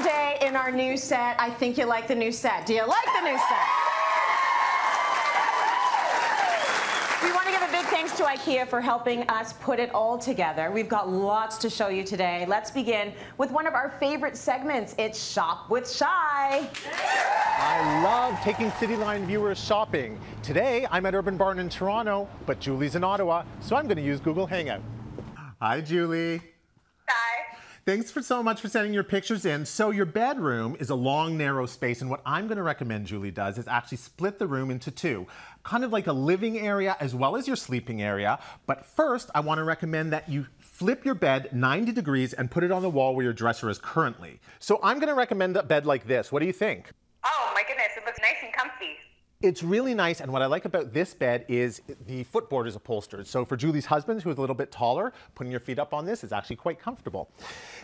today in our new set. I think you like the new set. Do you like the new set? We want to give a big thanks to IKEA for helping us put it all together. We've got lots to show you today. Let's begin with one of our favorite segments. It's Shop with Shai. I love taking Cityline viewers shopping. Today, I'm at Urban Barn in Toronto, but Julie's in Ottawa, so I'm going to use Google Hangout. Hi, Julie. Hi. Thanks so much for sending your pictures in. So your bedroom is a long, narrow space, and what I'm going to recommend Julie does is actually split the room into two, kind of like a living area as well as your sleeping area. But first, I want to recommend that you flip your bed 90 degrees and put it on the wall where your dresser is currently. So I'm going to recommend a bed like this. What do you think? Oh my goodness, it looks nice and comfy. It's really nice, and what I like about this bed is the footboard is upholstered. So for Julie's husband, who is a little bit taller, putting your feet up on this is actually quite comfortable.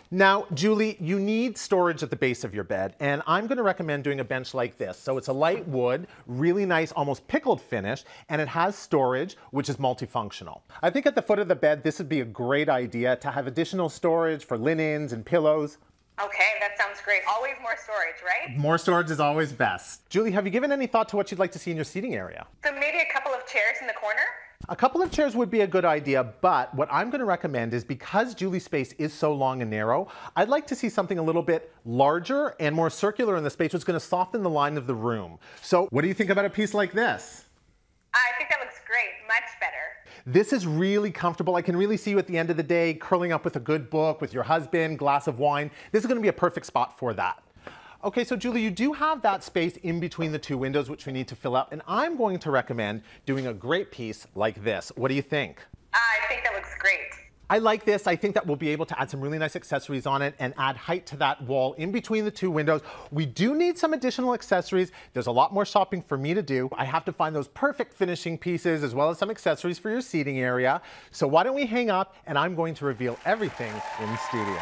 Now, Julie, you need storage at the base of your bed, and I'm going to recommend doing a bench like this. So it's a light wood, really nice, almost pickled finish, and it has storage, which is multifunctional. I think at the foot of the bed, this would be a great idea to have additional storage for linens and pillows. Okay, that sounds great. Always more storage, right? More storage is always best. Julie, have you given any thought to what you'd like to see in your seating area? So maybe a couple of chairs in the corner? A couple of chairs would be a good idea, but what I'm going to recommend is because Julie's space is so long and narrow, I'd like to see something a little bit larger and more circular in the space, which is going to soften the line of the room. So what do you think about a piece like this? I think that looks great, much better. This is really comfortable. I can really see you at the end of the day curling up with a good book, with your husband, glass of wine. This is going to be a perfect spot for that. Okay, so Julie, you do have that space in between the two windows, which we need to fill up, and I'm going to recommend doing a great piece like this. What do you think? I think that looks great. I like this. I think that we'll be able to add some really nice accessories on it and add height to that wall in between the two windows. We do need some additional accessories. There's a lot more shopping for me to do. I have to find those perfect finishing pieces as well as some accessories for your seating area. So why don't we hang up and I'm going to reveal everything in studio.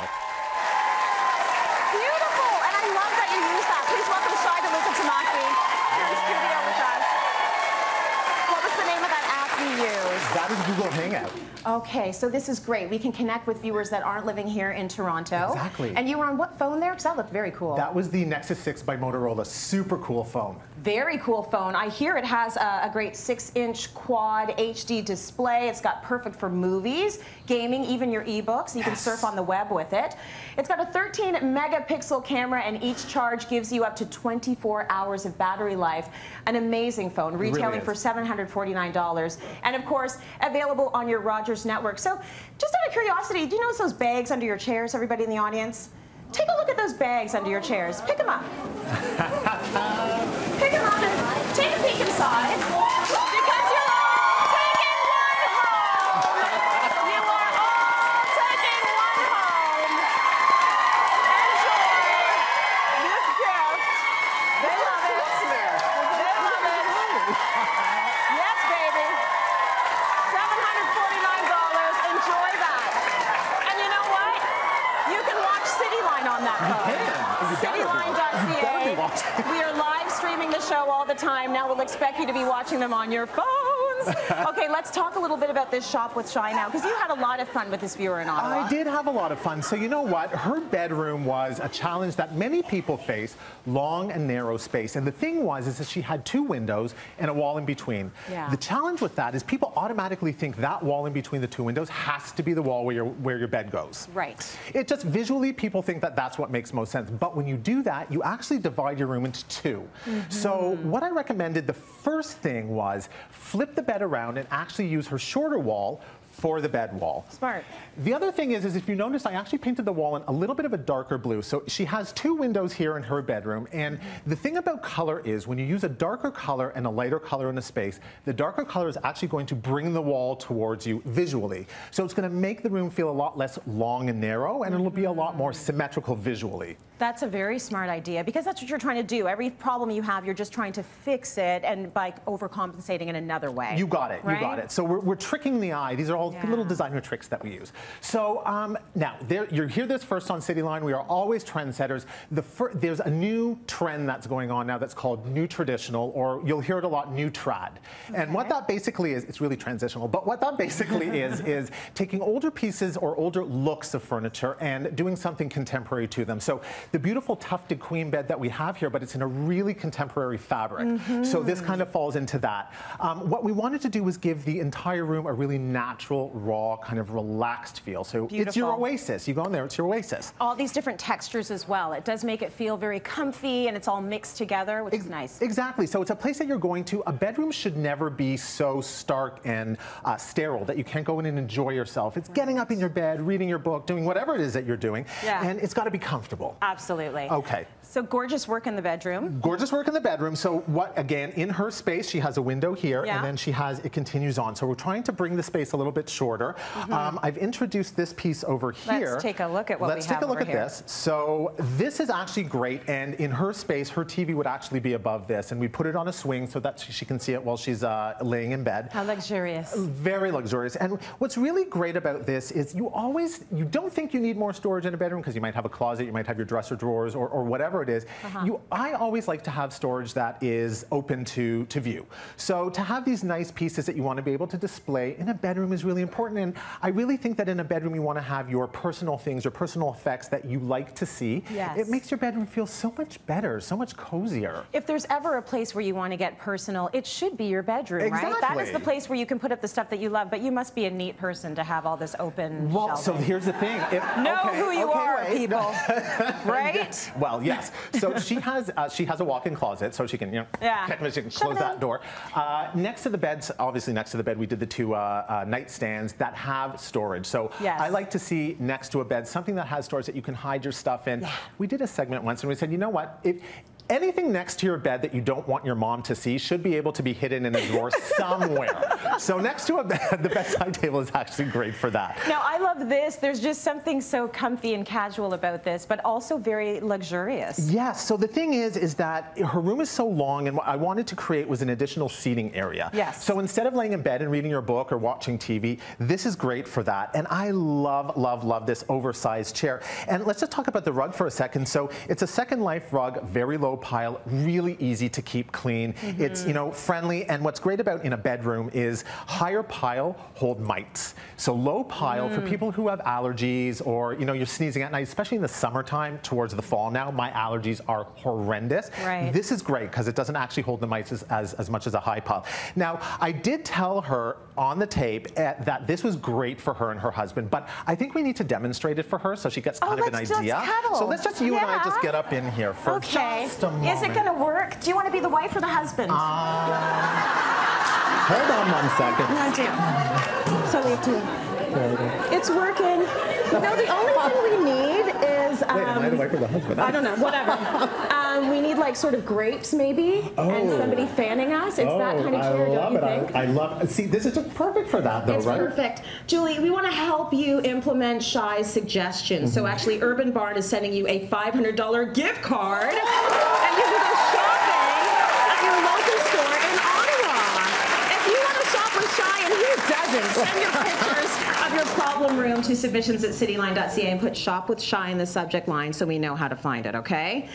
Beautiful, and I love that you use that. Please welcome Shai DeLuca Tamasi in the studio with us. What was the name of that app you used? That is Google Hangout. Okay, so this is great. We can connect with viewers that aren't living here in Toronto. Exactly. And you were on what phone there? Because that looked very cool. That was the Nexus 6 by Motorola. Super cool phone. Very cool phone. I hear it has a great 6-inch quad HD display. It's got perfect for movies, gaming, even your ebooks. You can surf on the web with it. It's got a 13 megapixel camera, and each charge gives you up to 24 hours of battery life. An amazing phone, retailing for $749. And of course, available on your Rogers network. So just out of curiosity, do you notice those bags under your chairs, everybody in the audience? Take a look at those bags under your chairs. Pick them up. Pick them up and take a peek inside. Because you're all taking one home. You are all taking one home. Enjoy this gift. They love it. They love it. Yes, baby. $749. Enjoy that. And you know what? You can watch Cityline on that phone. Cityline.ca. We are live streaming the show all the time. Now we'll expect you to be watching them on your phones. Okay, let's talk a little bit about this Shop with Shai now, because you had a lot of fun with this viewer in Ottawa. I did have a lot of fun. So you know what? Her bedroom was a challenge that many people face, long and narrow space. And the thing is that she had two windows and a wall in between. Yeah. The challenge with that is people automatically think that wall in between the two windows has to be the wall where your bed goes. Right. It just visually, people think that that's what makes most sense. But when you do that, you actually divide your room into two. So what I recommended, the first thing was flip the bed around and actually use her shorter wall for the bed wall. Smart. The other thing is if you notice, I actually painted the wall in a little bit of a darker blue. So she has two windows here in her bedroom. And the thing about color is when you use a darker color and a lighter color in a space, the darker color is actually going to bring the wall towards you visually. So it's going to make the room feel a lot less long and narrow, and it'll be a lot more symmetrical visually. That's a very smart idea, because that's what you're trying to do. Every problem you have, you're just trying to fix it, and by overcompensating in another way. You got it. Right? You got it. So we're tricking the eye. These are all little designer tricks that we use. So now, you hear this first on Cityline. We are always trendsetters. There's a new trend that's going on now that's called new traditional, or you'll hear it a lot, new trad. Okay. And what that basically is, it's really transitional, but what that basically is taking older pieces or older looks of furniture and doing something contemporary to them. So the beautiful tufted queen bed that we have here, but it's in a really contemporary fabric. So this kind of falls into that. What we wanted to do was give the entire room a really natural, raw, kind of relaxed feel. So it's your oasis. You go in there, it's your oasis. All these different textures as well. It does make it feel very comfy, and it's all mixed together, which is nice. Exactly. So it's a place that you're going to. A bedroom should never be so stark and sterile that you can't go in and enjoy yourself. It's getting up in your bed, reading your book, doing whatever it is that you're doing, and it's got to be comfortable. Absolutely. Okay. So gorgeous work in the bedroom. Gorgeous work in the bedroom. So again, in her space, she has a window here, and then it continues on. So we're trying to bring the space a little bit shorter. I've introduced this piece over here. Let's take a look at what we have over here. Let's take a look at this. So this is actually great, and in her space, her TV would actually be above this, and we put it on a swing so that she can see it while she's laying in bed. How luxurious. Very luxurious. And what's really great about this is you don't think you need more storage in a bedroom because you might have a closet, you might have your dresser drawers, or whatever it is. I always like to have storage that is open to view. So to have these nice pieces that you want to be able to display in a bedroom is really important. And I really think that in a bedroom you want to have your personal things, your personal effects that you like to see. Yes. It makes your bedroom feel so much better, so much cozier. If there's ever a place where you want to get personal, it should be your bedroom, right? That is the place where you can put up the stuff that you love, but you must be a neat person to have all this open Well, shelving. so here's the thing. Know who you are, people. Right? Well, yes. So she has a walk-in closet, so she can, she can close that door. Next to the beds, obviously next to the bed, we did the two nightstands that have storage. So I like to see next to a bed something that has storage that you can hide your stuff in. We did a segment once, and we said, you know what? Anything next to your bed that you don't want your mom to see should be able to be hidden in a drawer somewhere. So next to a bed, the bedside table is actually great for that. Now, I love this. There's just something so comfy and casual about this, but also very luxurious. Yes. So the thing is that her room is so long, and what I wanted to create was an additional seating area. Yes. So instead of laying in bed and reading your book or watching TV, this is great for that. And I love, love, love this oversized chair. And let's just talk about the rug for a second. So it's a Second Life rug, very low pile, really easy to keep clean. It's, friendly, and what's great about in a bedroom is higher pile hold mites. So low pile for people who have allergies, or you're sneezing at night, especially in the summertime towards the fall now, my allergies are horrendous. Right. This is great because it doesn't actually hold the mites as much as a high pile. Now, I did tell her on the tape that this was great for her and her husband, but I think we need to demonstrate it for her so she gets kind of an idea. So let's just, you and I just get up in here for just a moment. Is it going to work? Do you want to be the wife or the husband? Hold on 1 second. No, I do. So we have to. It's working. No, the only thing we need is. Wait, am I the wife or the husband? I don't know. Whatever. We need like sort of grapes maybe, and somebody fanning us. It's that kind of chair, don't you think? I love it. See, this is just perfect for that, though, right? It's perfect. Julie, we want to help you implement Shai's suggestions. So actually, Urban Barn is sending you a $500 gift card, and you can go shopping at your local store in Ottawa. If you want to shop with Shai, and who doesn't, send your pictures of your problem room to submissions@cityline.ca and put "Shop with Shai" in the subject line so we know how to find it, okay?